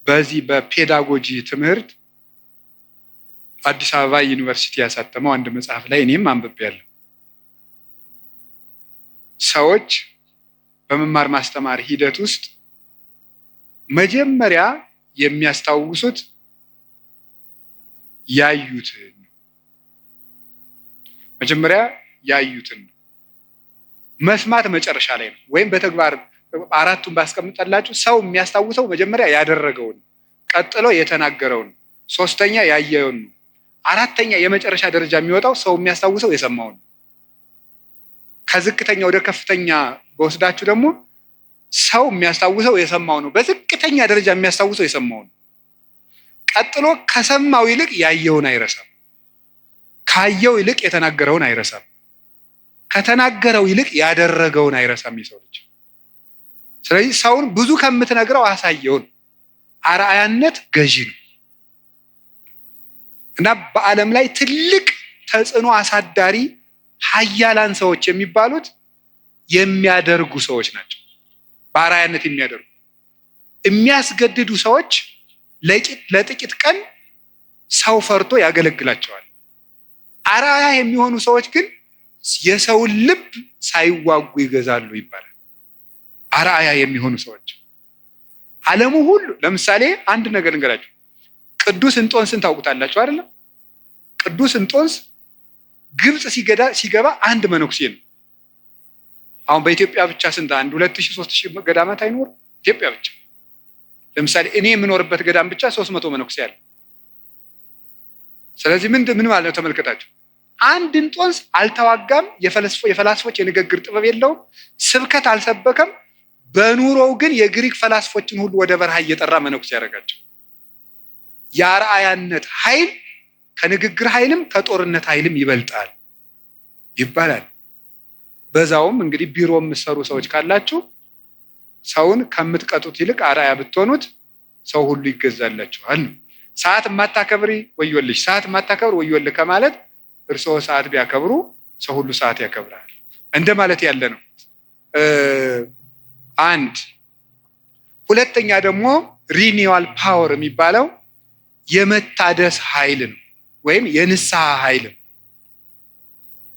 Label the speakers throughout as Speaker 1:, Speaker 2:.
Speaker 1: በዚህ በፔዳጎጂ ትምህርት አዲስ አበባ ዩኒቨርሲቲ ያሳተመው አንድ መጽሐፍ ላይ እኔም አንብቤያለሁ። ሰዎች በመማር ማስተማር ሂደት ውስጥ መጀመሪያ የሚያስታውሱት ያዩትን መጀመሪያ ያዩትን መስማት መጨረሻ ላይ ነው። ወይም በተግባር አራቱን ባስቀምጠላችሁ ሰው የሚያስታውሰው መጀመሪያ ያደረገውን፣ ቀጥሎ የተናገረውን፣ ሶስተኛ ያየውን፣ አራተኛ የመጨረሻ ደረጃ የሚወጣው ሰው የሚያስታውሰው የሰማውን። ከዝቅተኛ ወደ ከፍተኛ በወስዳችሁ ደግሞ ሰው የሚያስታውሰው የሰማው ነው። በዝቅተኛ ደረጃ የሚያስታውሰው የሰማው ነው። ቀጥሎ ከሰማው ይልቅ ያየውን አይረሳም። ካየው ይልቅ የተናገረውን አይረሳም። ከተናገረው ይልቅ ያደረገውን አይረሳም የሰው ልጅ። ስለዚህ ሰውን ብዙ ከምትነግረው አሳየውን። አርአያነት ገዢ ነው እና በዓለም ላይ ትልቅ ተጽዕኖ አሳዳሪ ሀያላን ሰዎች የሚባሉት የሚያደርጉ ሰዎች ናቸው። በአርአያነት የሚያደርጉ የሚያስገድዱ ሰዎች ለጥቂት ቀን ሰው ፈርቶ ያገለግላቸዋል። አርአያ የሚሆኑ ሰዎች ግን የሰውን ልብ ሳይዋጉ ይገዛሉ ይባላል። አርአያ የሚሆኑ ሰዎች ዓለሙ ሁሉ ለምሳሌ አንድ ነገር እንገራችሁ። ቅዱስ እንጦንስን ታውቁታላችሁ አይደለም? ቅዱስ እንጦንስ ግብጽ ሲገባ አንድ መነኩሴ ነው። አሁን በኢትዮጵያ ብቻ ስንት 2000-3000 ገዳማት አይኖር? ኢትዮጵያ ብቻ ለምሳሌ እኔ የምኖርበት ገዳም ብቻ 300 መነኩሴ አለ። ስለዚህ ምን ማለት ነው ተመልከታችሁ። አንድ እንጦንስ አልተዋጋም። የፈላስፎች የንግግር ጥበብ የለውም። ስብከት አልሰበከም። በኑሮው ግን የግሪክ ፈላስፎችን ሁሉ ወደ በረሃ እየጠራ መነኩሴ ያደረጋቸው። የአርአያነት ኃይል ከንግግር ኃይልም ከጦርነት ኃይልም ይበልጣል ይባላል። በዛውም እንግዲህ ቢሮ የምትሰሩ ሰዎች ካላችሁ ሰውን ከምትቀጡት ይልቅ አርአያ ብትሆኑት ሰው ሁሉ ይገዛላችኋል። ሰዓት የማታከብሪ ወዮልሽ፣ ሰዓት የማታከብር ወዮልህ ከማለት እርስዎ ሰዓት ቢያከብሩ ሰው ሁሉ ሰዓት ያከብራል እንደማለት ያለ ነው። አንድ ሁለተኛ ደግሞ ሪኒዋል ፓወር የሚባለው የመታደስ ኃይል ነው፣ ወይም የንስሐ ኃይል።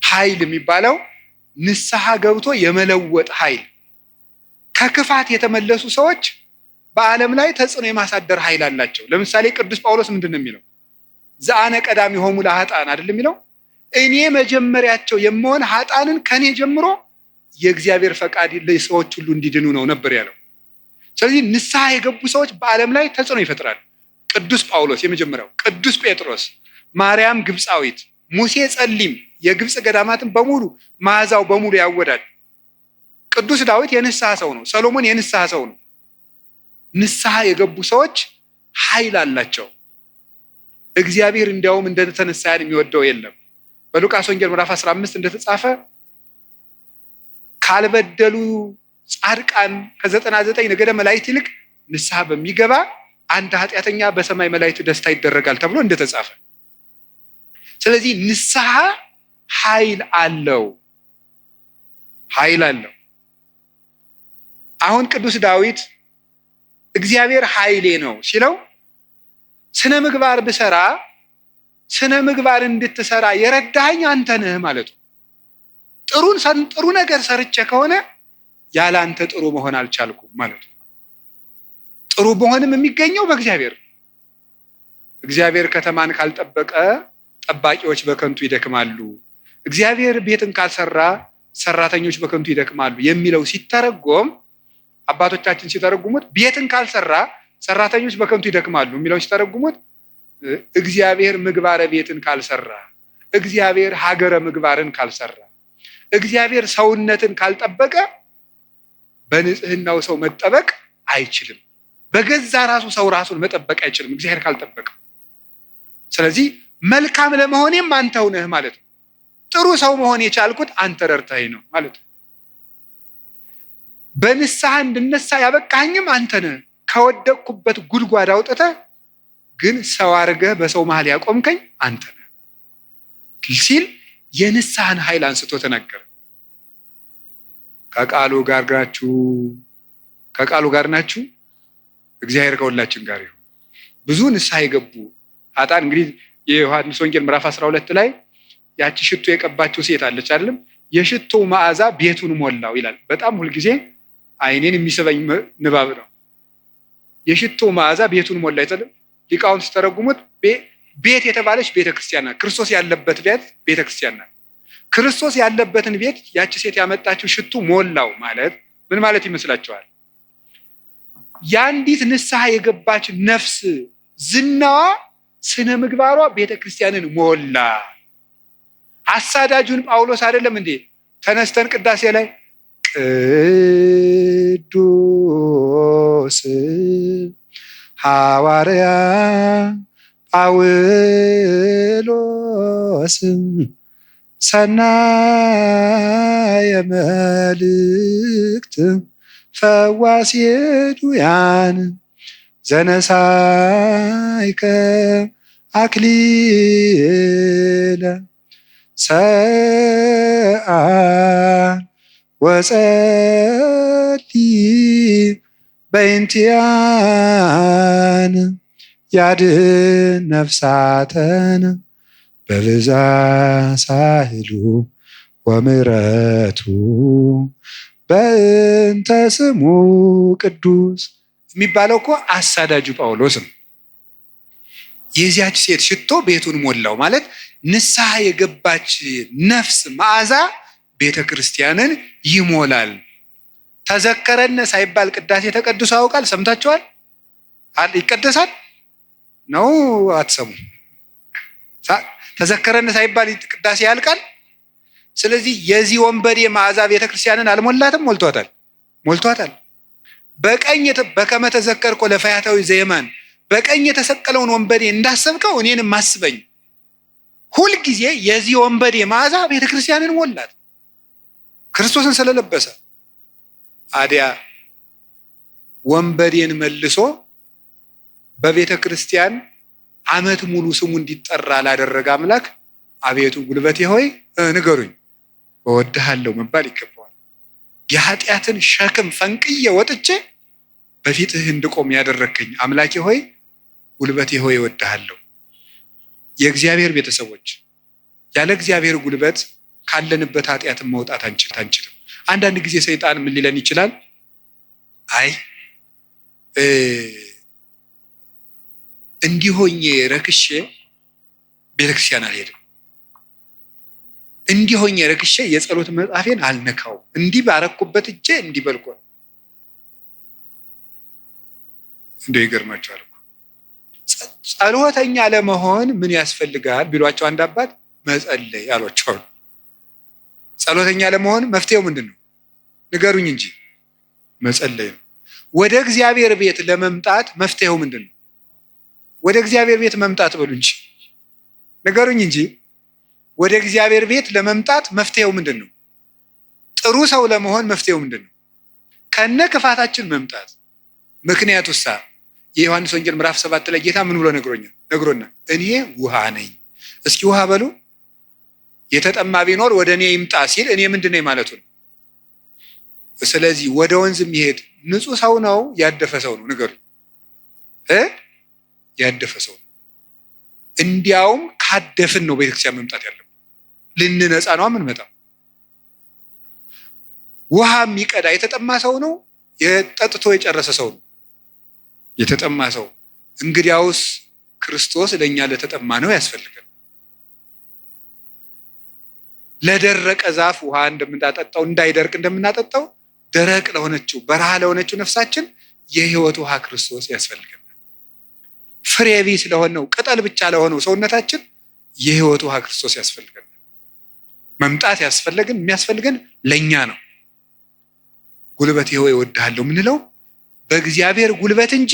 Speaker 1: ኃይል የሚባለው ንስሐ ገብቶ የመለወጥ ኃይል። ከክፋት የተመለሱ ሰዎች በዓለም ላይ ተጽዕኖ የማሳደር ኃይል አላቸው። ለምሳሌ ቅዱስ ጳውሎስ ምንድን ነው የሚለው? ዘአነ ቀዳሚሆሙ ለኃጥአን አይደል የሚለው? እኔ መጀመሪያቸው የምሆን ኃጥአንን ከኔ ጀምሮ የእግዚአብሔር ፈቃድ ለሰዎች ሁሉ እንዲድኑ ነው ነበር ያለው። ስለዚህ ንስሐ የገቡ ሰዎች በዓለም ላይ ተጽዕኖ ይፈጥራሉ። ቅዱስ ጳውሎስ የመጀመሪያው፣ ቅዱስ ጴጥሮስ፣ ማርያም ግብፃዊት፣ ሙሴ ጸሊም የግብፅ ገዳማትን በሙሉ መዓዛው በሙሉ ያወዳል። ቅዱስ ዳዊት የንስሐ ሰው ነው። ሰሎሞን የንስሐ ሰው ነው። ንስሐ የገቡ ሰዎች ኃይል አላቸው። እግዚአብሔር እንዲያውም እንደተነሳያን የሚወደው የለም። በሉቃስ ወንጌል ምዕራፍ 15 እንደተጻፈ ካልበደሉ ጻድቃን ከ99 ነገደ መላእክት ይልቅ ንስሐ በሚገባ አንድ ኃጢአተኛ በሰማይ መላእክት ደስታ ይደረጋል ተብሎ እንደተጻፈ። ስለዚህ ንስሐ ኃይል አለው። አሁን ቅዱስ ዳዊት እግዚአብሔር ኃይሌ ነው ሲለው ስነ ምግባር ብሰራ ስነ ምግባር እንድትሰራ የረዳኸኝ አንተ ነህ ማለቱ። ጥሩ ነገር ሰርቼ ከሆነ ያለ አንተ ጥሩ መሆን አልቻልኩም ማለቱ። ጥሩ መሆንም የሚገኘው በእግዚአብሔር። እግዚአብሔር ከተማን ካልጠበቀ ጠባቂዎች በከንቱ ይደክማሉ፣ እግዚአብሔር ቤትን ካልሰራ ሰራተኞች በከንቱ ይደክማሉ የሚለው ሲተረጎም፣ አባቶቻችን ሲተረጉሙት ቤትን ካልሰራ ሰራተኞች በከንቱ ይደክማሉ የሚለው ሲተረጉሙት፣ እግዚአብሔር ምግባረ ቤትን ካልሰራ፣ እግዚአብሔር ሀገረ ምግባርን ካልሰራ፣ እግዚአብሔር ሰውነትን ካልጠበቀ በንጽህናው ሰው መጠበቅ አይችልም። በገዛ ራሱ ሰው ራሱን መጠበቅ አይችልም እግዚአብሔር ካልጠበቀ። ስለዚህ መልካም ለመሆኔም አንተው ነህ ማለት ነው። ጥሩ ሰው መሆን የቻልኩት አንተ ረድተኸኝ ነው ማለት ነው። በንስሐ እንድነሳ ያበቃኸኝም አንተ ነህ። ከወደቅኩበት ጉድጓድ አውጥተህ ግን ሰው አድርገህ በሰው መሃል ያቆምከኝ አንተ ነህ ሲል የንስሐን ኃይል አንስቶ ተናገረ። ከቃሉ ጋር ናችሁ? እግዚአብሔር ከሁላችን ጋር ይሁን። ብዙ ንስሐ የገቡ ኃጥአን እንግዲህ የዮሐንስ ወንጌል ምዕራፍ 12 ላይ ያቺ ሽቶ የቀባችው ሴት አለች አይደለም? የሽቶ መዓዛ ቤቱን ሞላው ይላል። በጣም ሁልጊዜ ዓይኔን የሚስበኝ ንባብ ነው። የሽቶ መዓዛ ቤቱን ሞላ አይደለም? ሊቃውንት ሲተረጉሙት ቤት የተባለች ቤተክርስቲያን ናት። ክርስቶስ ያለበት ቤት ቤተክርስቲያን ናት። ክርስቶስ ያለበትን ቤት ያቺ ሴት ያመጣችው ሽቱ ሞላው ማለት ምን ማለት ይመስላችኋል? የአንዲት ንስሐ የገባች ነፍስ ዝናዋ፣ ስነ ምግባሯ ቤተክርስቲያንን ሞላ። አሳዳጁን ጳውሎስ አይደለም እንዴ ተነስተን ቅዳሴ ላይ ቅዱስ ሐዋርያ ጳውሎስ ሰናየ መልእክት ፈዋሴ ዱያን ዘነሳይከ አክሊለ ሰአል ወጸልይ በእንቲአነ ያድኅን ነፍሳተነ በብዛ ሳህሉ ወምሕረቱ በእንተ ስሙ ቅዱስ የሚባለው እኮ አሳዳጁ ጳውሎስ ነው። የዚያች ሴት ሽቶ ቤቱን ሞላው ማለት ንስሐ የገባች ነፍስ መዓዛ ቤተ ክርስቲያንን ይሞላል። ተዘከረነ ሳይባል ቅዳሴ ተቀድሶ ያውቃል? ሰምታችኋል? ይቀደሳል ነው አትሰሙ? ተዘከረነ ሳይባል ቅዳሴ ያልቃል? ስለዚህ የዚህ ወንበዴ መዓዛ ቤተ ክርስቲያንን አልሞላትም? ሞልቷታል፣ ሞልቷታል። በቀኝ በከመ ተዘከርኮ ለፈያታዊ ዘየማን በቀኝ የተሰቀለውን ወንበዴ እንዳሰብከው እኔንም አስበኝ። ሁልጊዜ የዚህ ወንበዴ መዓዛ ቤተ ክርስቲያንን ሞላት፣ ክርስቶስን ስለለበሰ። አዲያ ወንበዴን መልሶ በቤተ ክርስቲያን ዓመት ሙሉ ስሙ እንዲጠራ ላደረገ አምላክ አቤቱ ጉልበቴ ሆይ ንገሩኝ እወድሃለሁ መባል ይገባዋል። የኃጢአትን ሸክም ፈንቅዬ ወጥቼ በፊትህ እንድቆም ያደረከኝ አምላኬ ሆይ ጉልበቴ ሆይ እወድሃለሁ። የእግዚአብሔር ቤተሰቦች ያለ እግዚአብሔር ጉልበት ካለንበት ኃጢአትን መውጣት አንችልም። አንዳንድ ጊዜ ሰይጣን ምን ሊለን ይችላል? አይ እንዲሆኜ ረክሼ ቤተክርስቲያን አልሄድም፣ እንዲሆኜ ረክሼ የጸሎት መጽሐፌን አልነካው፣ እንዲህ ባረኩበት እጄ እንዲህ በልቆ እንደው ይገርማቸዋል እኮ። ጸሎተኛ ለመሆን ምን ያስፈልጋል ቢሏቸው አንድ አባት መጸለይ አሏቸው። ጸሎተኛ ለመሆን መፍትሄው ምንድን ነው? ንገሩኝ እንጂ መጸለይ ነው። ወደ እግዚአብሔር ቤት ለመምጣት መፍትሄው ምንድን ነው? ወደ እግዚአብሔር ቤት መምጣት በሉ እንጂ ንገሩኝ እንጂ ወደ እግዚአብሔር ቤት ለመምጣት መፍትሄው ምንድን ነው? ጥሩ ሰው ለመሆን መፍትሄው ምንድን ነው? ከነ ክፋታችን መምጣት። ምክንያቱሳ የዮሐንስ ወንጌል ምዕራፍ 7 ላይ ጌታ ምን ብሎ ነግሮናል? እኔ ውሃ ነኝ። እስኪ ውሃ በሉ። የተጠማ ቢኖር ወደ እኔ ይምጣ ሲል እኔ ምንድን ነኝ ማለቱ ነው። ስለዚህ ወደ ወንዝ የሚሄድ ንጹህ ሰው ነው ያደፈ ሰው ነው? ንገሩኝ። ያደፈ ሰው ነው። እንዲያውም ካደፍን ነው ቤተክርስቲያን መምጣት ያለብን። ልንነጻ ነው የምንመጣው። ውሃ የሚቀዳ የተጠማ ሰው ነው? ጠጥቶ የጨረሰ ሰው ነው? የተጠማ ሰው። እንግዲያውስ ክርስቶስ ለእኛ ለተጠማ ነው ያስፈልጋል። ለደረቀ ዛፍ ውሃ እንደምናጠጣው እንዳይደርቅ እንደምናጠጣው ደረቅ ለሆነችው በረሃ ለሆነችው ነፍሳችን የሕይወት ውሃ ክርስቶስ ያስፈልገናል። ፍሬ ቢስ ለሆነው ቅጠል ብቻ ለሆነው ሰውነታችን የሕይወት ውሃ ክርስቶስ ያስፈልገናል። መምጣት የሚያስፈልገን ለእኛ ነው። ጉልበቴ ሆይ እወድሃለሁ የምንለው በእግዚአብሔር ጉልበት እንጂ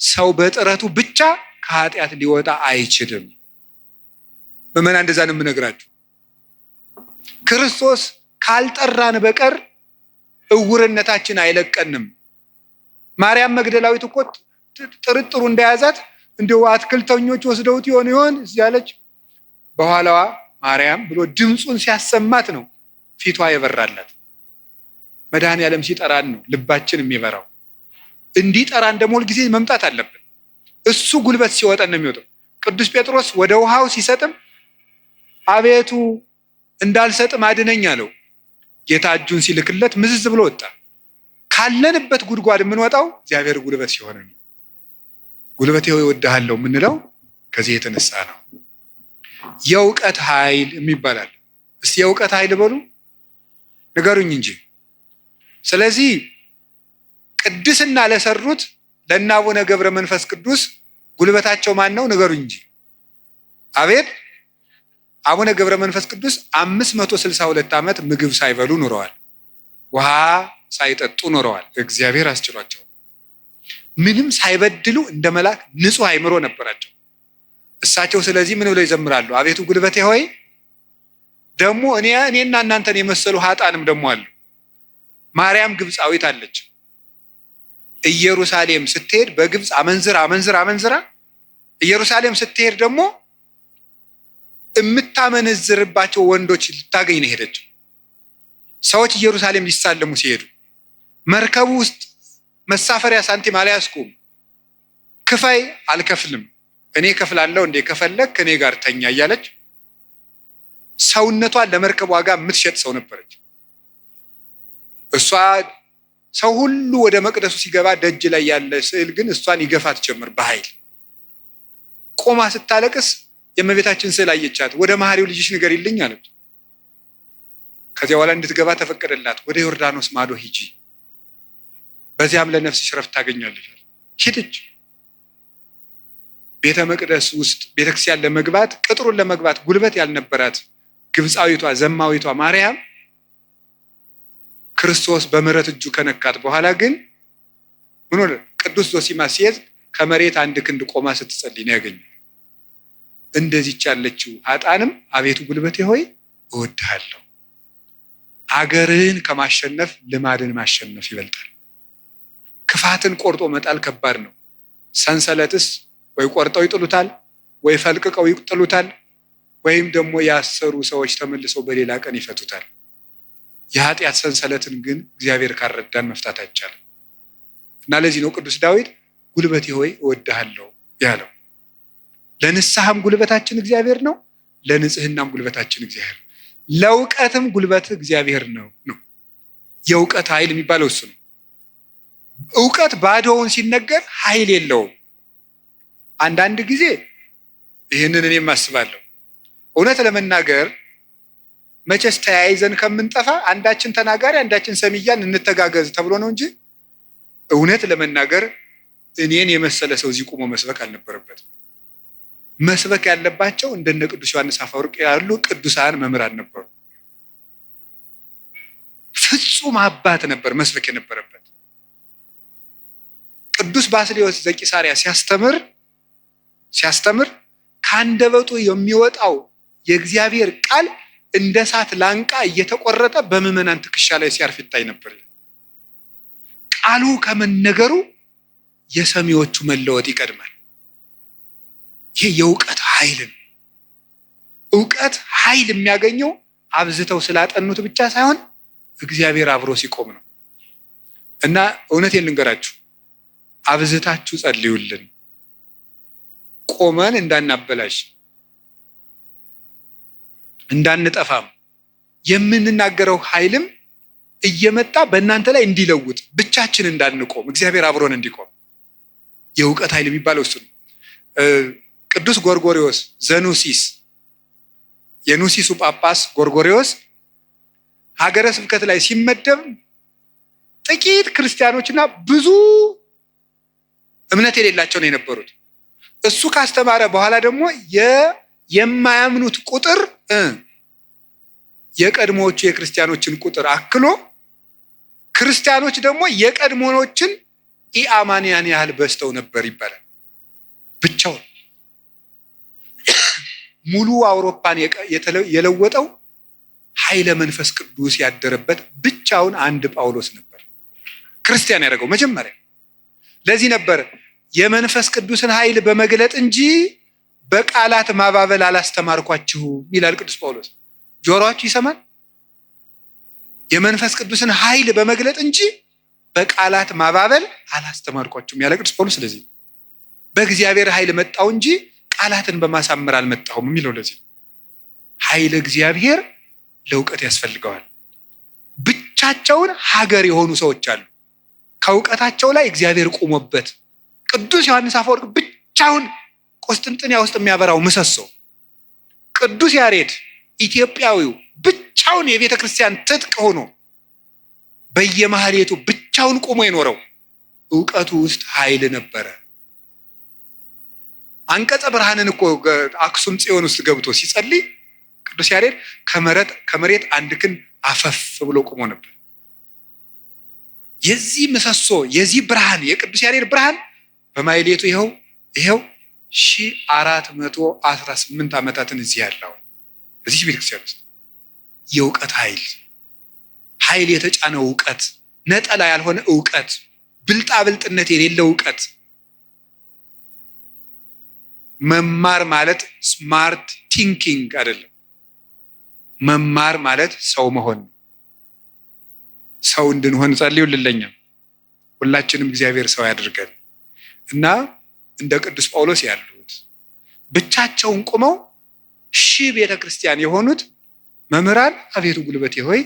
Speaker 1: ሰው በጥረቱ ብቻ ከኃጢአት ሊወጣ አይችልም። ምዕመናን እንደዛ ነው የምነግራችሁ። ክርስቶስ ካልጠራን በቀር እውርነታችን አይለቀንም። ማርያም መግደላዊት እኮ ጥርጥሩ እንደያዛት እንደው አትክልተኞች ወስደውት ይሆን ያለች በኋላዋ ማርያም ብሎ ድምፁን ሲያሰማት ነው ፊቷ የበራላት። መድኃኔዓለም ሲጠራን ነው ልባችን የሚበራው። እንዲጠራን ደግሞ ሁልጊዜ መምጣት አለብን። እሱ ጉልበት ሲወጣን ነው የሚወጣው። ቅዱስ ጴጥሮስ ወደ ውሃው ሲሰጥም አቤቱ እንዳልሰጥም አድነኝ አለው። ጌታ እጁን ሲልክለት ምዝዝ ብሎ ወጣ። ካለንበት ጉድጓድ የምንወጣው እግዚአብሔር ጉልበት ሲሆን ነው። ጉልበቴ ሆይ እወድሃለሁ የምንለው ከዚህ የተነሳ ነው። የእውቀት ኃይል የሚባላል። እስቲ የእውቀት ኃይል በሉ ንገሩኝ እንጂ። ስለዚህ ቅድስና ለሰሩት ለእነ አቡነ ገብረ መንፈስ ቅዱስ ጉልበታቸው ማን ነው? ንገሩኝ እንጂ። አቤት አቡነ ገብረ መንፈስ ቅዱስ 562 ዓመት ምግብ ሳይበሉ ኖረዋል። ውሃ ሳይጠጡ ኖረዋል። እግዚአብሔር አስችሏቸው ምንም ሳይበድሉ እንደ መልአክ ንጹሕ አእምሮ ነበራቸው እሳቸው። ስለዚህ ምን ብለው ይዘምራሉ? አቤቱ ጉልበቴ ሆይ። ደግሞ እኔና እናንተን የመሰሉ ሀጣንም ደግሞ አሉ። ማርያም ግብፃዊት አለች። ኢየሩሳሌም ስትሄድ በግብፅ አመንዝራ ኢየሩሳሌም ስትሄድ ደግሞ የምታመነዝርባቸው ወንዶች ልታገኝ ነው ሄደች። ሰዎች ኢየሩሳሌም ሊሳለሙ ሲሄዱ መርከቡ ውስጥ መሳፈሪያ ሳንቲም አልያዝኩም፣ ክፈይ፣ አልከፍልም፣ እኔ ከፍላለሁ፣ እንዴ ከፈለክ ከኔ ጋር ተኛ እያለች ሰውነቷን ለመርከብ ዋጋ የምትሸጥ ሰው ነበረች። እሷ ሰው ሁሉ ወደ መቅደሱ ሲገባ ደጅ ላይ ያለ ስዕል ግን እሷን ይገፋት ጀመር በኃይል። ቆማ ስታለቅስ የእመቤታችን ስዕል አየቻት። ወደ መሐሪው ልጅሽ ንገሪልኝ አለች። ከዚያ በኋላ እንድትገባ ተፈቀደላት። ወደ ዮርዳኖስ ማዶ ሂጂ፣ በዚያም ለነፍስሽ ረፍት ታገኛለች። ሂደች። ቤተ መቅደስ ውስጥ ቤተክርስቲያን ለመግባት ቅጥሩን ለመግባት ጉልበት ያልነበራት ግብፃዊቷ ዘማዊቷ ማርያም ክርስቶስ በምሕረት እጁ ከነካት በኋላ ግን ምን ሆነ? ቅዱስ ዞሲማስ ሲሄድ ከመሬት 1 ክንድ ቆማ ስትጸልይ ነው ያገኘው። እንደዚች ያለችው ሀጣንም አቤቱ ጉልበቴ ሆይ እወድሃለሁ። አገርን ከማሸነፍ ልማድን ማሸነፍ ይበልጣል። ክፋትን ቆርጦ መጣል ከባድ ነው። ሰንሰለትስ ወይ ቆርጠው ይጥሉታል፣ ወይ ፈልቅቀው ይጥሉታል፣ ወይም ደግሞ ያሰሩ ሰዎች ተመልሰው በሌላ ቀን ይፈቱታል። የኃጢአት ሰንሰለትን ግን እግዚአብሔር ካረዳን መፍታት አይቻልም። እና ለዚህ ነው ቅዱስ ዳዊት ጉልበቴ ሆይ እወድሃለሁ ያለው። ለንስሐም ጉልበታችን እግዚአብሔር ነው፣ ለንጽህናም ጉልበታችን እግዚአብሔር ነው፣ ለእውቀትም ጉልበት እግዚአብሔር ነው። የእውቀት ኃይል የሚባለው እሱ ነው። እውቀት ባዶውን ሲነገር ኃይል የለውም። አንዳንድ ጊዜ ይህንን እኔም አስባለሁ። እውነት ለመናገር መቼስ ተያይዘን ከምንጠፋ አንዳችን ተናጋሪ አንዳችን ሰሚያን እንተጋገዝ ተብሎ ነው እንጂ እውነት ለመናገር እኔን የመሰለ ሰው እዚህ ቆሞ መስበክ አልነበረበትም። መስበክ ያለባቸው እንደነ ቅዱስ ዮሐንስ አፈወርቅ ያሉ ቅዱሳን መምህራን ነበሩ። ፍጹም አባት ነበር መስበክ የነበረበት። ቅዱስ ባስልዮስ ዘቂሳርያ ሲያስተምር ከአንደበቱ የሚወጣው የእግዚአብሔር ቃል እንደ እሳት ላንቃ እየተቆረጠ በምዕመናን ትከሻ ላይ ሲያርፍ ይታይ ነበር። ቃሉ ከመነገሩ የሰሚዎቹ መለወጥ ይቀድማል። ይህ የእውቀት ኃይል ነው። እውቀት ኃይል የሚያገኘው አብዝተው ስላጠኑት ብቻ ሳይሆን እግዚአብሔር አብሮ ሲቆም ነው። እና እውነቴን ልንገራችሁ፣ አብዝታችሁ ጸልዩልን፣ ቆመን እንዳናበላሽ እንዳንጠፋም፣ የምንናገረው ኃይልም እየመጣ በእናንተ ላይ እንዲለውጥ ብቻችን እንዳንቆም እግዚአብሔር አብሮን እንዲቆም የእውቀት ኃይል የሚባለው እሱ ነው። ቅዱስ ጎርጎሪዎስ ዘኑሲስ የኑሲሱ ጳጳስ ጎርጎሪዎስ ሀገረ ስብከት ላይ ሲመደብ ጥቂት ክርስቲያኖችና ብዙ እምነት የሌላቸው ነው የነበሩት። እሱ ካስተማረ በኋላ ደግሞ የማያምኑት ቁጥር የቀድሞዎቹ የክርስቲያኖችን ቁጥር አክሎ ክርስቲያኖች ደግሞ የቀድሞዎችን ኢአማንያን ያህል በዝተው ነበር ይባላል። ብቻውን ሙሉ አውሮፓን የለወጠው ኃይለ መንፈስ ቅዱስ ያደረበት ብቻውን አንድ ጳውሎስ ነበር ክርስቲያን ያደረገው መጀመሪያ። ለዚህ ነበር የመንፈስ ቅዱስን ኃይል በመግለጥ እንጂ በቃላት ማባበል አላስተማርኳችሁም ይላል ቅዱስ ጳውሎስ። ጆሮአችሁ ይሰማል? የመንፈስ ቅዱስን ኃይል በመግለጥ እንጂ በቃላት ማባበል አላስተማርኳችሁም ያለ ቅዱስ ጳውሎስ። ስለዚህ በእግዚአብሔር ኃይል መጣው እንጂ ቃላትን በማሳመር አልመጣሁም የሚለው ለዚህ ኃይለ እግዚአብሔር ለእውቀት ያስፈልገዋል። ብቻቸውን ሀገር የሆኑ ሰዎች አሉ። ከእውቀታቸው ላይ እግዚአብሔር ቆሞበት ቅዱስ ዮሐንስ አፈወርቅ ብቻውን ቁስጥንጥንያ ውስጥ የሚያበራው ምሰሶ፣ ቅዱስ ያሬድ ኢትዮጵያዊው ብቻውን የቤተ ክርስቲያን ትጥቅ ሆኖ በየማህሌቱ ብቻውን ቆሞ የኖረው እውቀቱ ውስጥ ኃይል ነበረ። አንቀጸ ብርሃንን እኮ አክሱም ጽዮን ውስጥ ገብቶ ሲጸልይ ቅዱስ ያሬድ ከመሬት አንድ ክንድ አፈፍ ብሎ ቆሞ ነበር። የዚህ ምሰሶ የዚህ ብርሃን የቅዱስ ያሬድ ብርሃን በማህሌቱ ይኸው 1418 ዓመታትን እዚህ ያለው እዚህ ቤተክርስቲያን ውስጥ የእውቀት ኃይል የተጫነው እውቀት፣ ነጠላ ያልሆነ እውቀት፣ ብልጣብልጥነት የሌለው እውቀት። መማር ማለት ስማርት ቲንኪንግ አይደለም። መማር ማለት ሰው መሆን። ሰው እንድንሆን ጸልዩልኝ። ሁላችንም እግዚአብሔር ሰው ያድርገን እና እንደ ቅዱስ ጳውሎስ ያሉት ብቻቸውን ቆመው ሺህ ቤተክርስቲያን የሆኑት መምህራን አቤቱ ጉልበቴ ሆይ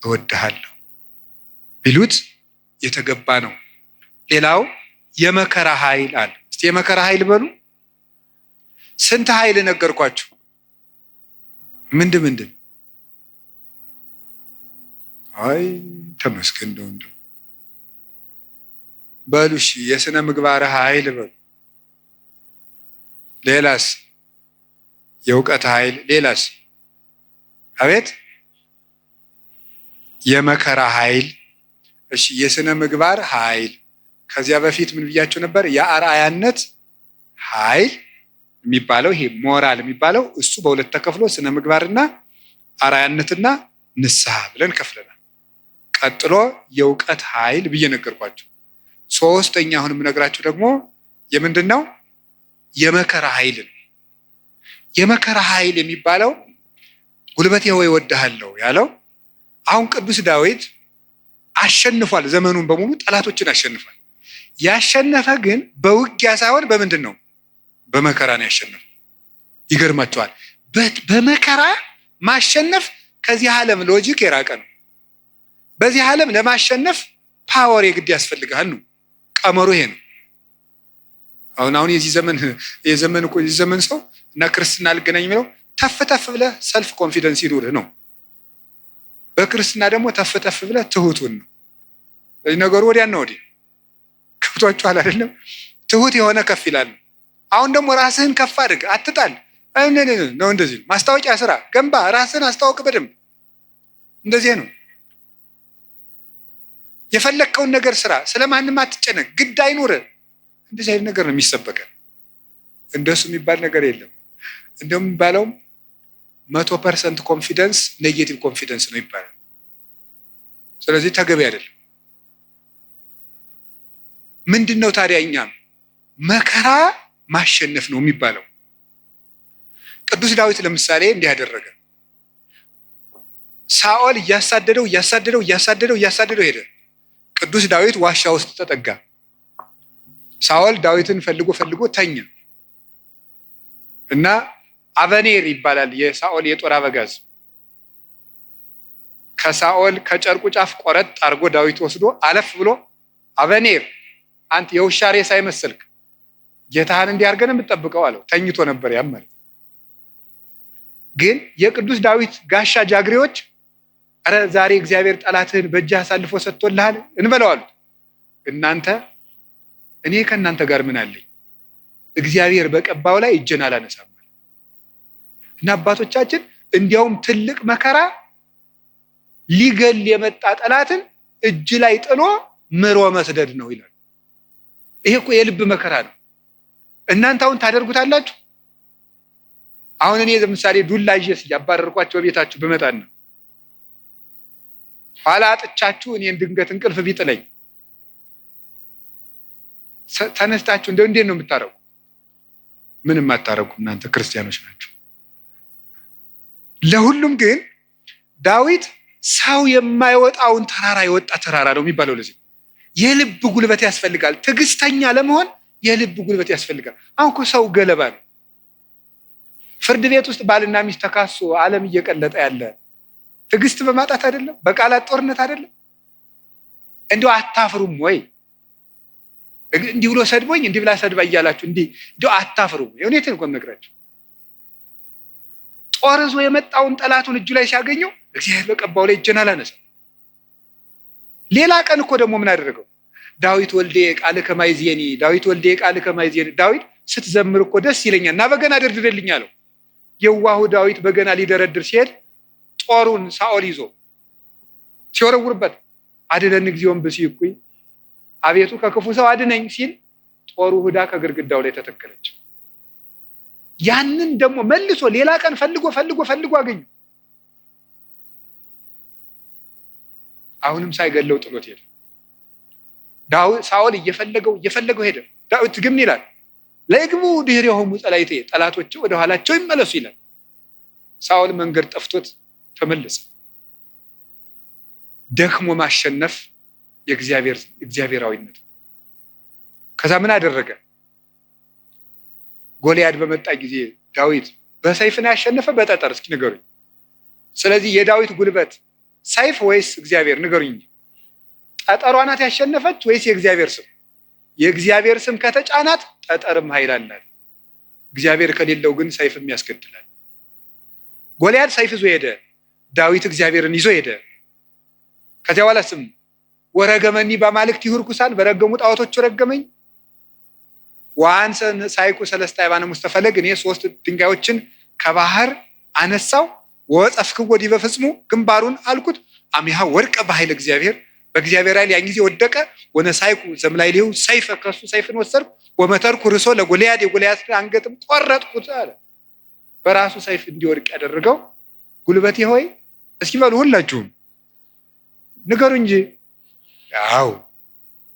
Speaker 1: እወድሃለሁ ቢሉት የተገባ ነው። ሌላው የመከራ ኃይል አለ። እስቲ የመከራ ኃይል በሉ። ስንት ኃይል ነገርኳችሁ? ምንድን አይ ተመስገን እንደው በሉ። እሺ የሥነ ምግባር ኃይል በሉ። ሌላስ? የእውቀት ኃይል። ሌላስ? አቤት የመከራ ኃይል። እሺ የሥነ ምግባር ኃይል። ከዚያ በፊት ምን ብያችሁ ነበር? የአርአያነት ኃይል የሚባለው ይሄ ሞራል የሚባለው እሱ በሁለት ተከፍሎ ስነ ምግባርና አርአያነትና ንስሐ ብለን ከፍለናል። ቀጥሎ የእውቀት ኃይል ብዬ ነገርኳችሁ። ሶስተኛ አሁን የምነግራችሁ ደግሞ የምንድነው? የመከራ ኃይል ነው። የመከራ ኃይል የሚባለው ጉልበቴ ሆይ እወድሃለሁ ያለው አሁን ቅዱስ ዳዊት አሸንፏል። ዘመኑን በሙሉ ጠላቶችን አሸንፏል። ያሸነፈ ግን በውጊያ ሳይሆን በምንድን ነው? በመከራ ነው ያሸነፈ። ይገርማቸዋል። በመከራ ማሸነፍ ከዚህ ዓለም ሎጂክ የራቀ ነው። በዚህ ዓለም ለማሸነፍ ፓወር የግድ ያስፈልጋል ነው ቀመሩ። ይሄ ነው። አሁን የዚህ ዘመን ሰው እና ክርስትና አልገናኝ የሚለው ተፍ ብለህ ሰልፍ ኮንፊደንስ ይኑርህ ነው። በክርስትና ደግሞ ተፍ ብለህ ትሁቱን ነው። ስለዚህ ነገሩ ወዲያና ወዲህ ከብቷችኋል አይደለም? ትሁት የሆነ ከፍ ይላል። አሁን ደግሞ ራስህን ከፍ አድርግ፣ አትጣል ነው። እንደዚህ ማስታወቂያ ስራ ገንባ፣ ራስህን አስታውቅ በደንብ። እንደዚህ ነው። የፈለግከውን ነገር ስራ፣ ስለማንም አትጨነቅ፣ ግድ አይኑርህ። እንደዚህ አይነት ነገር ነው የሚሰበከን። እንደሱ የሚባል ነገር የለም። እንደውም የሚባለው 100% ኮንፊደንስ ኔጌቲቭ ኮንፊደንስ ነው ይባላል። ስለዚህ ተገቢ አይደለም። ምንድነው ታዲያ? እኛም መከራ ማሸነፍ ነው የሚባለው። ቅዱስ ዳዊት ለምሳሌ እንዲህ ያደረገ። ሳኦል እያሳደደው ሄደ። ቅዱስ ዳዊት ዋሻ ውስጥ ተጠጋ። ሳኦል ዳዊትን ፈልጎ ተኛ እና አበኔር ይባላል የሳኦል የጦር አበጋዝ ከሳኦል ከጨርቁ ጫፍ ቆረጥ አድርጎ ዳዊት ወስዶ አለፍ ብሎ አበኔር አንተ የውሻ ሬሳ አይመስልክ ጌታህን እንዲያርገን የምትጠብቀው አለው። ተኝቶ ነበር ያም ማለት ግን የቅዱስ ዳዊት ጋሻ ጃግሬዎች አረ ዛሬ እግዚአብሔር ጠላትህን በእጅህ አሳልፎ ሰጥቶልሃል እንበለው አሉት። እናንተ እኔ ከእናንተ ጋር ምን አለኝ? እግዚአብሔር በቀባው ላይ እጄን አላነሳም። እና አባቶቻችን እንዲያውም ትልቅ መከራ ሊገል የመጣ ጠላትን እጅ ላይ ጥሎ ምሮ መስደድ ነው ይላል። ይሄ እኮ የልብ መከራ ነው። እናንተ አሁን ታደርጉታላችሁ? አሁን እኔ ለምሳሌ ዱላ ይዤ ያባረርኳቸው ቤታችሁ በመጣና ኋላ አጥቻችሁ እኔን ድንገት እንቅልፍ ቢጥለኝ ተነስታችሁ እንዴት ነው የምታረጉ? ምንም አታረጉ። እናንተ ክርስቲያኖች ናችሁ። ለሁሉም ግን ዳዊት ሰው የማይወጣውን ተራራ የወጣ ተራራ ነው የሚባለው። ለዚህ የልብ ጉልበት ያስፈልጋል። ትዕግስተኛ ለመሆን የልብ ጉልበት ያስፈልጋል። አሁን እኮ ሰው ገለባ ነው። ፍርድ ቤት ውስጥ ባልና ሚስት ተካሶ ዓለም እየቀለጠ ያለ ትዕግስት በማጣት አይደለም? በቃላት ጦርነት አይደለም? እንዲሁ አታፍሩም ወይ? እንዲህ ብሎ ሰድቦኝ እንዲህ ብላ ሰድባ እያላችሁ እንዲሁ አታፍሩም? የእውነቴን እኮ የምነግራችሁ። ጦር ይዞ የመጣውን ጠላቱን እጁ ላይ ሲያገኘው እግዚአብሔር በቀባው ላይ እጄን አላነሳም። ሌላ ቀን እኮ ደግሞ ምን አደረገው? ዳዊት ወልዴ ቃል ከማይዜኒ ዳዊት ወልዴ ቃል ከማይዜኒ። ዳዊት ስትዘምር እኮ ደስ ይለኛል እና በገና ደርድርልኝ አለው። የዋሁ ዳዊት በገና ሊደረድር ሲሄድ ጦሩን ሳኦል ይዞ ሲወረውርበት አድነን እግዚኦን ብእሲኩይ፣ አቤቱ ከክፉ ሰው አድነኝ ሲል ጦሩ ሁዳ ከግድግዳው ላይ ተተከለች። ያንን ደግሞ መልሶ ሌላ ቀን ፈልጎ አገኘ። አሁንም ሳይገለው ጥሎት ሄደ። ሳኦል እየፈለገው ሄደ። ዳዊት ግን ይላል ለግቡ ድህሬሆሙ ጸላይቴ፣ ጠላቶች ወደ ኋላቸው ይመለሱ ይላል። ሳኦል መንገድ ጠፍቶት ተመለሰ። ደክሞ ማሸነፍ የእግዚአብሔራዊነት። ከዛ ምን አደረገ? ጎልያድ በመጣ ጊዜ ዳዊት በሰይፍ ነው ያሸነፈ በጠጠር? እስኪ ንገሩኝ። ስለዚህ የዳዊት ጉልበት ሰይፍ ወይስ እግዚአብሔር? ንገሩኝ። ጠጠሯ ናት ያሸነፈች ወይስ የእግዚአብሔር ስም? የእግዚአብሔር ስም ከተጫናት ጠጠርም ኃይል አላት። እግዚአብሔር ከሌለው ግን ሰይፍም ያስገድላል። ጎልያድ ሰይፍ ይዞ ሄደ፣ ዳዊት እግዚአብሔርን ይዞ ሄደ። ከዚያ በኋላ ስም ወረገመኒ በአማልክት ይሁርኩሳን፣ በረገሙ ጣዖቶቹ ረገመኝ። ወአንሰ ሳይኩ ሰለስተ አይባነ ሙስተፈለግ፣ እኔ 3 ድንጋዮችን ከባህር አነሳው። ወጸፍክዎ ዲበ ፍጽሙ፣ ግንባሩን አልኩት። አሚሃ ወርቀ በኃይል እግዚአብሔር፣ በእግዚአብሔር ኃይል ያን ጊዜ ወደቀ። ወነሳይኩ ዘምላይሌሁ ሰይፈ፣ ከሱ ሰይፍን ወሰድኩ። ወመተርኩ ርሶ ለጎልያድ፣ የጎልያድ አንገትም ቆረጥኩት አለ። በራሱ ሰይፍ እንዲወድቅ ያደረገው ጉልበቴ ሆይ እስኪ በሉ ሁላችሁም ንገሩ እንጂ። ያው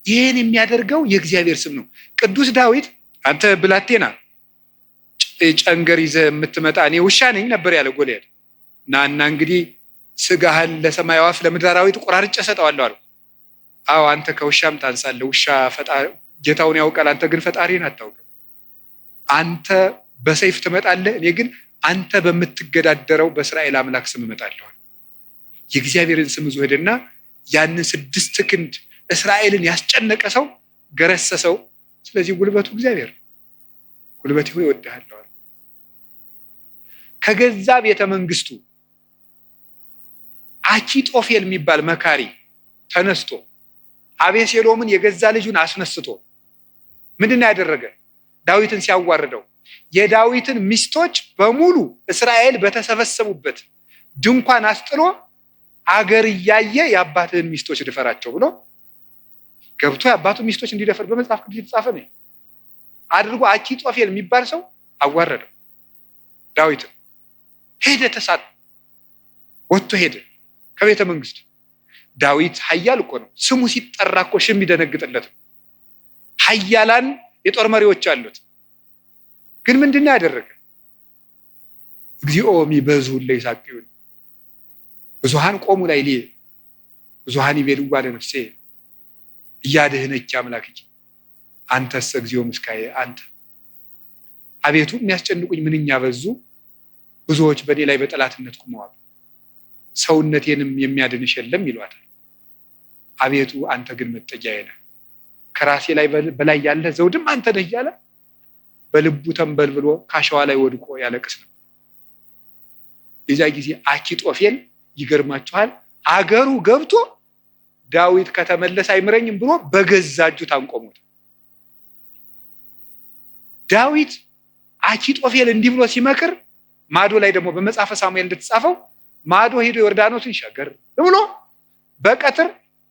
Speaker 1: ይህን የሚያደርገው የእግዚአብሔር ስም ነው። ቅዱስ ዳዊት አንተ ብላቴና ጨንገር ይዘህ የምትመጣ እኔ ውሻ ነኝ ነበር ያለ ጎልያድ። እና እንግዲህ ስጋህን ለሰማይ አዕዋፍ ለምድር አራዊት ቆራርጬ እሰጠዋለሁ አለው። አዎ አንተ ከውሻም ታንሳለህ። ውሻ ጌታውን ያውቃል፣ አንተ ግን ፈጣሪን አታውቅም። አንተ በሰይፍ ትመጣለህ፣ እኔ ግን አንተ በምትገዳደረው በእስራኤል አምላክ ስም እመጣለሁ። የእግዚአብሔርን ስም ይዞ ሄደና ያንን 6 ክንድ እስራኤልን ያስጨነቀ ሰው ገረሰሰው። ስለዚህ ጉልበቱ እግዚአብሔር ነው። ጉልበቴ ሆይ እወድሃለሁ። ከገዛ ቤተ መንግስቱ አኪጦፌል የሚባል መካሪ ተነስቶ አቤሴሎምን የገዛ ልጁን አስነስቶ ምንድነው ያደረገ? ዳዊትን ሲያዋርደው የዳዊትን ሚስቶች በሙሉ እስራኤል በተሰበሰቡበት ድንኳን አስጥሎ አገር እያየ የአባትህን ሚስቶች ድፈራቸው ብሎ ገብቶ የአባቱ ሚስቶች እንዲደፈር በመጽሐፍ ቅዱስ የተጻፈ ነው አድርጎ አኪጦፌል የሚባል ሰው አዋረደው ዳዊትን። ሄደ፣ ተሳት ወጥቶ ሄደ ከቤተ መንግስቱ። ዳዊት ኃያል እኮ ነው። ስሙ ሲጠራ እኮ ሽም ይደነግጥለት ነው። ኃያላን የጦር መሪዎች አሉት። ግን ምንድነው ያደረገ? እግዚኦ ሚበዙ ለይሳቅዩን፣ ብዙሃን ቆሙ ላይ ሊ ብዙሃን ይቤልዋ ለነፍሴ እያድህነች አምላክኪ አንተስ እግዚኦ ምስካየ አንተ። አቤቱ የሚያስጨንቁኝ ምንኛ በዙ፣ ብዙዎች በኔ ላይ በጠላትነት ቆመዋል። ሰውነቴንም የሚያድንሽ የለም ይሏታል። አቤቱ አንተ ግን መጠጊያዬ ነህ፣ ከራሴ ላይ በላይ ያለ ዘውድም አንተ ነህ እያለ በልቡ ተንበልብሎ ካሸዋ ላይ ወድቆ ያለቅስ ነበር። የዛ ጊዜ አኪጦፌል ይገርማችኋል፣ አገሩ ገብቶ ዳዊት ከተመለሰ አይምረኝም ብሎ በገዛ እጁ ታንቆሞት። ዳዊት አኪጦፌል እንዲህ ብሎ ሲመክር ማዶ ላይ ደግሞ በመጽሐፈ ሳሙኤል እንደተጻፈው ማዶ ሄዶ ዮርዳኖስን ሻገር ብሎ በቀትር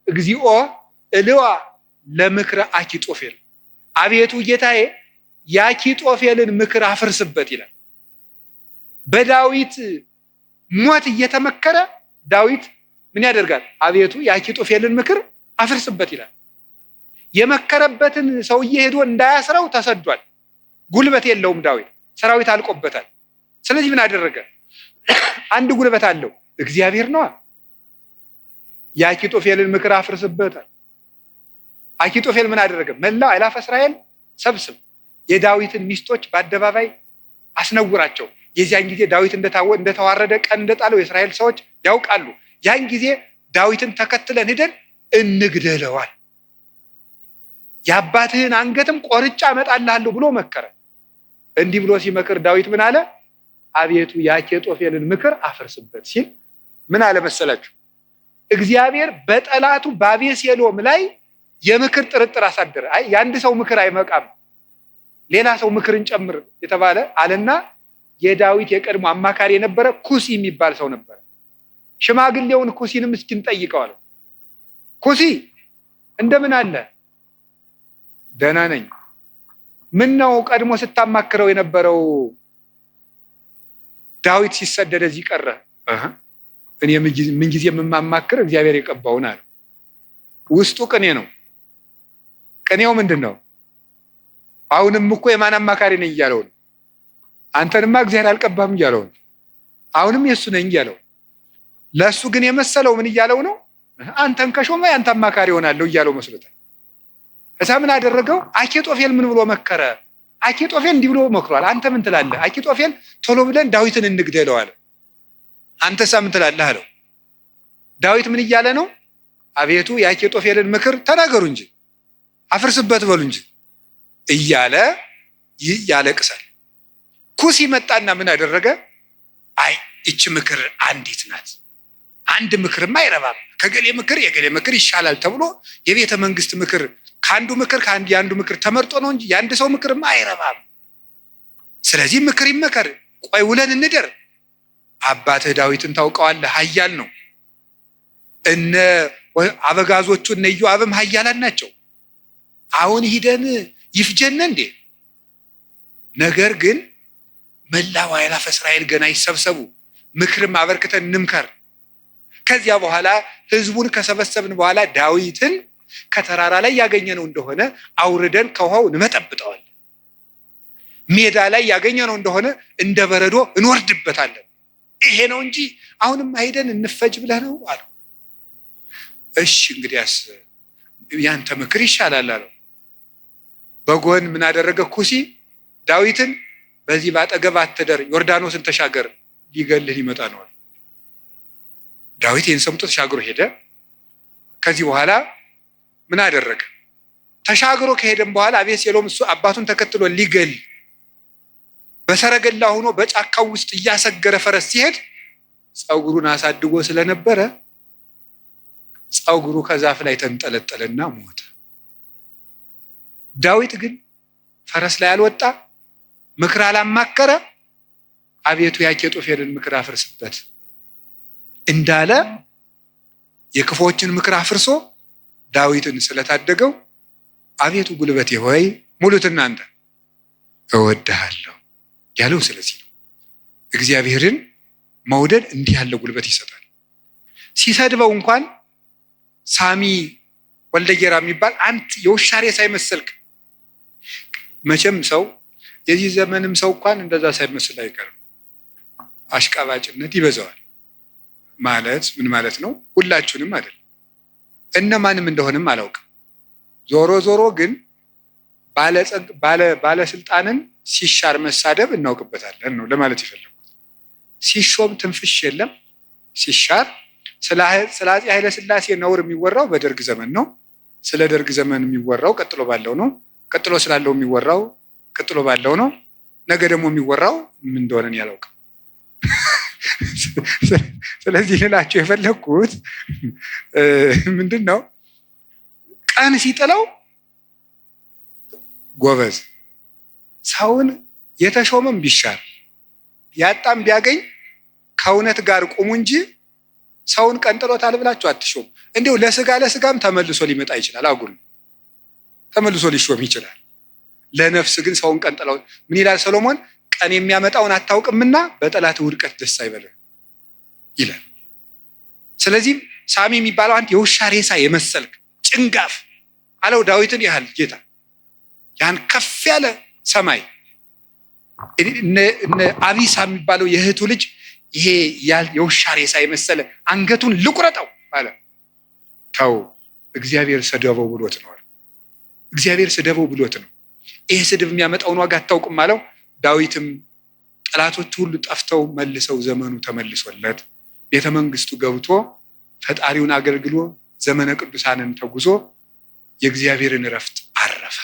Speaker 1: እግዚኦ እልዋ ለምክረ አኪጦፌል፣ አቤቱ ጌታዬ የአኪጦፌልን ምክር አፍርስበት ይላል። በዳዊት ሞት እየተመከረ ዳዊት ምን ያደርጋል? አቤቱ የአኪጦፌልን ምክር አፍርስበት ይላል። የመከረበትን ሰውዬ ሄዶ እንዳያስረው ተሰዷል። ጉልበት የለውም ዳዊት፣ ሰራዊት አልቆበታል። ስለዚህ ምን አደረገ? አንድ ጉልበት አለው፣ እግዚአብሔር ነው። የአኪጦፌልን ምክር አፍርስበታል። አኪጦፌል ምን አደረገ? መላው አእላፈ እስራኤል ሰብስብ፣ የዳዊትን ሚስቶች በአደባባይ አስነውራቸው። የዚያን ጊዜ ዳዊት እንደተዋረደ ቀን እንደጣለው የእስራኤል ሰዎች ያውቃሉ። ያን ጊዜ ዳዊትን ተከትለን ሂደን እንግደለዋል፣ የአባትህን አንገትም ቆርጬ አመጣልሃለሁ ብሎ መከረ። እንዲህ ብሎ ሲመክር ዳዊት ምን አለ? አቤቱ የአኪጦፌልን ምክር አፍርስበት ሲል ምን አለ መሰላችሁ? እግዚአብሔር በጠላቱ በአቤሴሎም ላይ የምክር ጥርጥር አሳደረ። አይ የአንድ ሰው ምክር አይመቃም፣ ሌላ ሰው ምክርን ጨምር የተባለ አለና የዳዊት የቀድሞ አማካሪ የነበረ ኩሲ የሚባል ሰው ነበር። ሽማግሌውን ኩሲንም እስኪ እንጠይቀው አለው። ኩሲ እንደምን አለ? ደህና ነኝ። ምን ነው ቀድሞ ስታማክረው የነበረው ዳዊት ሲሰደድ እዚህ ቀረ? እኔ ምን ጊዜ የማማክር እግዚአብሔር የቀባውን አለ። ውስጡ ቅኔ ነው። ቅኔው ምንድን ነው? አሁንም እኮ የማን አማካሪ ነኝ እያለው ነው። አንተንማ እግዚአብሔር አልቀባም እያለው ነው። አሁንም የእሱ ነኝ እያለው። ለእሱ ግን የመሰለው ምን እያለው ነው? አንተን ከሾመ ያንተ አማካሪ ሆናለሁ እያለው መስሎታል። እዛ ምን አደረገው? አኪጦፌል ምን ብሎ መከረ? አኪጦፌል እንዲህ ብሎ መክሯል። አንተ ምን ትላለህ? አኪጦፌል ቶሎ ብለን ዳዊትን እንግደለው አለ። አንተሳ ምን ትላለህ አለው። ዳዊት ምን እያለ ነው? አቤቱ የአኪጦፌልን ምክር ተናገሩ እንጂ አፍርስበት በሉ እንጂ እያለ ያለቅሳል። ኩሲ መጣና ምን አደረገ? አይ እቺ ምክር አንዲት ናት፣ አንድ ምክርማ አይረባም፣ ከገሌ ምክር የገሌ ምክር ይሻላል ተብሎ የቤተ መንግስት ምክር የአንዱ ምክር ተመርጦ ነው እንጂ የአንድ ሰው ምክርማ አይረባም። ስለዚህ ምክር ይመከር፣ ቆይ ውለን እንደር። አባትህ ዳዊትን ታውቀዋለህ፣ ኃያል ነው። እነ አበጋዞቹ እነ ኢዮአብም ኃያላን ናቸው። አሁን ሂደን ይፍጀን እንዴ? ነገር ግን መላው አእላፈ እስራኤል ገና ይሰብሰቡ፣ ምክርም አበርክተን እንምከር። ከዚያ በኋላ ህዝቡን ከሰበሰብን በኋላ ዳዊትን ከተራራ ላይ ያገኘነው እንደሆነ አውርደን ከውሃው እንመጠብጠዋለን፣ ሜዳ ላይ ያገኘነው እንደሆነ እንደ በረዶ እንወርድበታለን። ይሄ ነው እንጂ አሁንም ሄደን እንፈጅ ብለህ ነው አለው። እሺ እንግዲያስ ያንተ ምክር ይሻላል አለው። በጎን ምን አደረገ ኩሲ? ዳዊትን በዚህ ባጠገብ አትደር፣ ዮርዳኖስን ተሻገር፣ ሊገልህ ሊመጣ ነው። ዳዊት ይህን ሰምቶ ተሻግሮ ሄደ። ከዚህ በኋላ ምን አደረገ? ተሻግሮ ከሄደም በኋላ አቤሴሎም እሱ አባቱን ተከትሎ ሊገል በሰረገላ ሆኖ በጫካው ውስጥ እያሰገረ ፈረስ ሲሄድ ፀጉሩን አሳድጎ ስለነበረ ፀጉሩ ከዛፍ ላይ ተንጠለጠለና ሞተ። ዳዊት ግን ፈረስ ላይ አልወጣ፣ ምክር አላማከረ። አቤቱ የአኪጦፌልን ምክር አፍርስበት እንዳለ የክፎችን ምክር አፍርሶ ዳዊትን ስለታደገው አቤቱ ጉልበቴ ሆይ ሙሉት እናንተ እወድሃለሁ ያለው ስለዚህ ነው። እግዚአብሔርን መውደድ እንዲህ ያለ ጉልበት ይሰጣል። ሲሰድበው እንኳን ሳሚ ወልደጌራ የሚባል አንተ የውሻ ሬሳ ሳይመስልክ፣ መቼም ሰው የዚህ ዘመንም ሰው እንኳን እንደዛ ሳይመስል አይቀርም። አሽቃባጭነት ይበዛዋል። ማለት ምን ማለት ነው? ሁላችሁንም አይደለም፣ እነማንም እንደሆነም አላውቅም። ዞሮ ዞሮ ግን ባለስልጣንን ሲሻር መሳደብ እናውቅበታለን ነው ለማለት የፈለኩት። ሲሾም ትንፍሽ የለም፣ ሲሻር ስለ አፄ ኃይለ ሥላሴ ነውር የሚወራው በደርግ ዘመን ነው። ስለ ደርግ ዘመን የሚወራው ቀጥሎ ባለው ነው። ቀጥሎ ስላለው የሚወራው ቀጥሎ ባለው ነው። ነገ ደግሞ የሚወራው ምን እንደሆነ ያላውቅም። ስለዚህ ልላችሁ የፈለኩት ምንድን ነው? ቀን ሲጥለው ጎበዝ ሰውን የተሾመም ቢሻር ያጣም ቢያገኝ ከእውነት ጋር ቁሙ እንጂ ሰውን ቀንጥሎታል ብላችሁ አትሾም። እንዲሁ ለስጋም ተመልሶ ሊመጣ ይችላል። አጉል ተመልሶ ሊሾም ይችላል። ለነፍስ ግን ሰውን ቀንጥለው ምን ይላል ሰሎሞን? ቀን የሚያመጣውን አታውቅምና በጠላት ውድቀት ደስ አይበልህ ይላል። ስለዚህ ሳሚ የሚባለው አንተ የውሻ ሬሳ የመሰልክ ጭንጋፍ አለው ዳዊትን ያህል ጌታ ያን ከፍ ያለ ሰማይ እነ አቢሳ የሚባለው የእህቱ ልጅ ይሄ የውሻ ሬሳ የመሰለ አንገቱን ልቁረጠው አለ። ተው እግዚአብሔር ስደበው ብሎት ነው። እግዚአብሔር ስደበው ብሎት ነው። ይሄ ስድብ የሚያመጣውን ዋጋ አታውቅም አለው። ዳዊትም ጠላቶቹ ሁሉ ጠፍተው መልሰው ዘመኑ ተመልሶለት ቤተ መንግስቱ ገብቶ ፈጣሪውን አገልግሎ ዘመነ ቅዱሳንን ተጉዞ የእግዚአብሔርን እረፍት አረፈ።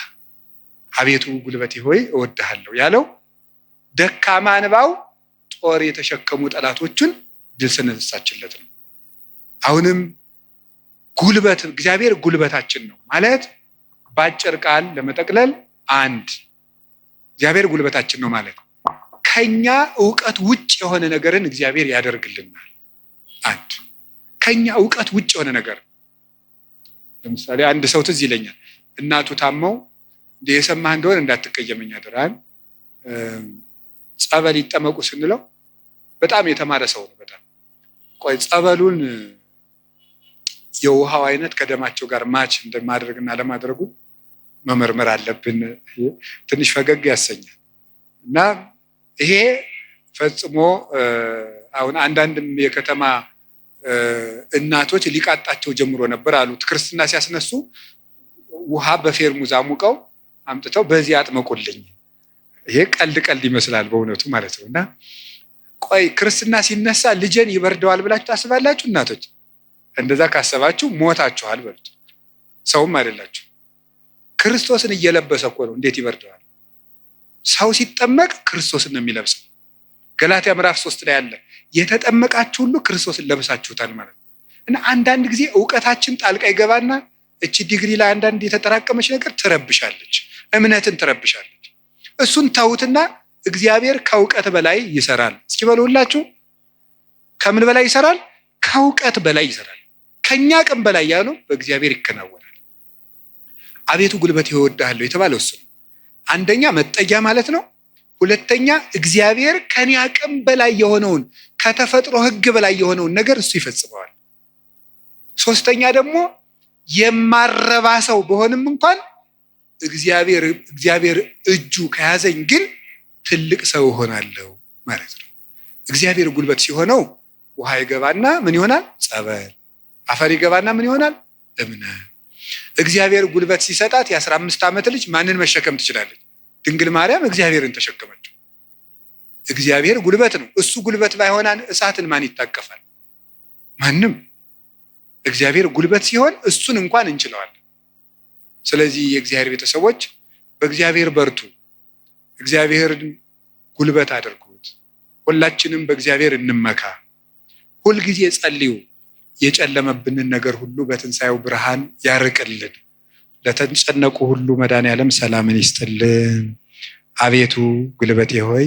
Speaker 1: አቤቱ ጉልበቴ ሆይ እወድሃለሁ ያለው ደካማ እንባው ጦር የተሸከሙ ጠላቶቹን ድል ስለነሳችለት ነው። አሁንም ጉልበት እግዚአብሔር ጉልበታችን ነው ማለት ባጭር ቃል ለመጠቅለል አንድ እግዚአብሔር ጉልበታችን ነው ማለት ከኛ ዕውቀት ውጭ የሆነ ነገርን እግዚአብሔር ያደርግልናል። አንድ ከኛ ዕውቀት ውጭ የሆነ ነገር ለምሳሌ አንድ ሰው ትዝ ይለኛል እናቱ ታመው የሰማህ እንደሆነ እንዳትቀየመኝ አደራን ጸበል ይጠመቁ ስንለው በጣም የተማረ ሰው ነው። በጣም ቆይ ጸበሉን የውሃው አይነት ከደማቸው ጋር ማች እንደማድረግና ለማድረጉ መመርመር አለብን። ትንሽ ፈገግ ያሰኛል እና ይሄ ፈጽሞ አሁን አንዳንድም የከተማ እናቶች ሊቃጣቸው ጀምሮ ነበር አሉት። ክርስትና ሲያስነሱ ውሃ በፌርሙዝ አሙቀው አምጥተው በዚህ አጥመቁልኝ። ይሄ ቀልድ ይመስላል በእውነቱ ማለት ነው። እና ቆይ ክርስትና ሲነሳ ልጄን ይበርደዋል ብላችሁ ታስባላችሁ? እናቶች እንደዛ ካሰባችሁ ሞታችኋል በሉት። ሰውም አይደላችሁ። ክርስቶስን እየለበሰ እኮ ነው። እንዴት ይበርደዋል? ሰው ሲጠመቅ ክርስቶስን ነው የሚለብሰው። ገላትያ ምዕራፍ 3 ላይ አለ የተጠመቃችሁ ሁሉ ክርስቶስን ለብሳችሁታል ማለት ነው። እና አንዳንድ ጊዜ ዕውቀታችን ጣልቃ ይገባና እቺ ዲግሪ ላይ አንዳንድ የተጠራቀመች ነገር ትረብሻለች፣ እምነትን ትረብሻለች። እሱን ተውትና እግዚአብሔር ከዕውቀት በላይ ይሰራል። እስኪ በሉላችሁ ከምን በላይ ይሰራል? ከዕውቀት በላይ ይሰራል። ከኛ አቅም በላይ ያለው በእግዚአብሔር ይከናወናል። አቤቱ ጉልበቴ እወድሃለሁ የተባለው እሱ ነው። አንደኛ መጠጊያ ማለት ነው። ሁለተኛ እግዚአብሔር ከኔ አቅም በላይ የሆነውን ከተፈጥሮ ሕግ በላይ የሆነውን ነገር እሱ ይፈጽመዋል። ሶስተኛ ደግሞ የማረባ ሰው በሆንም እንኳን እግዚአብሔር እጁ ከያዘኝ ግን ትልቅ ሰው እሆናለሁ ማለት ነው። እግዚአብሔር ጉልበት ሲሆነው ውሃ ይገባና ምን ይሆናል? ጸበል። አፈር ይገባና ምን ይሆናል? እምነት። እግዚአብሔር ጉልበት ሲሰጣት የ15 ዓመት ልጅ ማንን መሸከም ትችላለች? ድንግል ማርያም እግዚአብሔርን ተሸከመችው። እግዚአብሔር ጉልበት ነው። እሱ ጉልበት ባይሆናን እሳትን ማን ይታቀፋል? ማንም። እግዚአብሔር ጉልበት ሲሆን እሱን እንኳን እንችለዋለን። ስለዚህ የእግዚአብሔር ቤተሰቦች በእግዚአብሔር በርቱ፣ እግዚአብሔርን ጉልበት አድርጉት። ሁላችንም በእግዚአብሔር እንመካ። ሁልጊዜ ጸልዩ። የጨለመብንን ነገር ሁሉ በትንሣኤው ብርሃን ያርቅልን። ለተጨነቁ ሁሉ መድኃኔዓለም ሰላምን ይስጥልን። አቤቱ ጉልበቴ ሆይ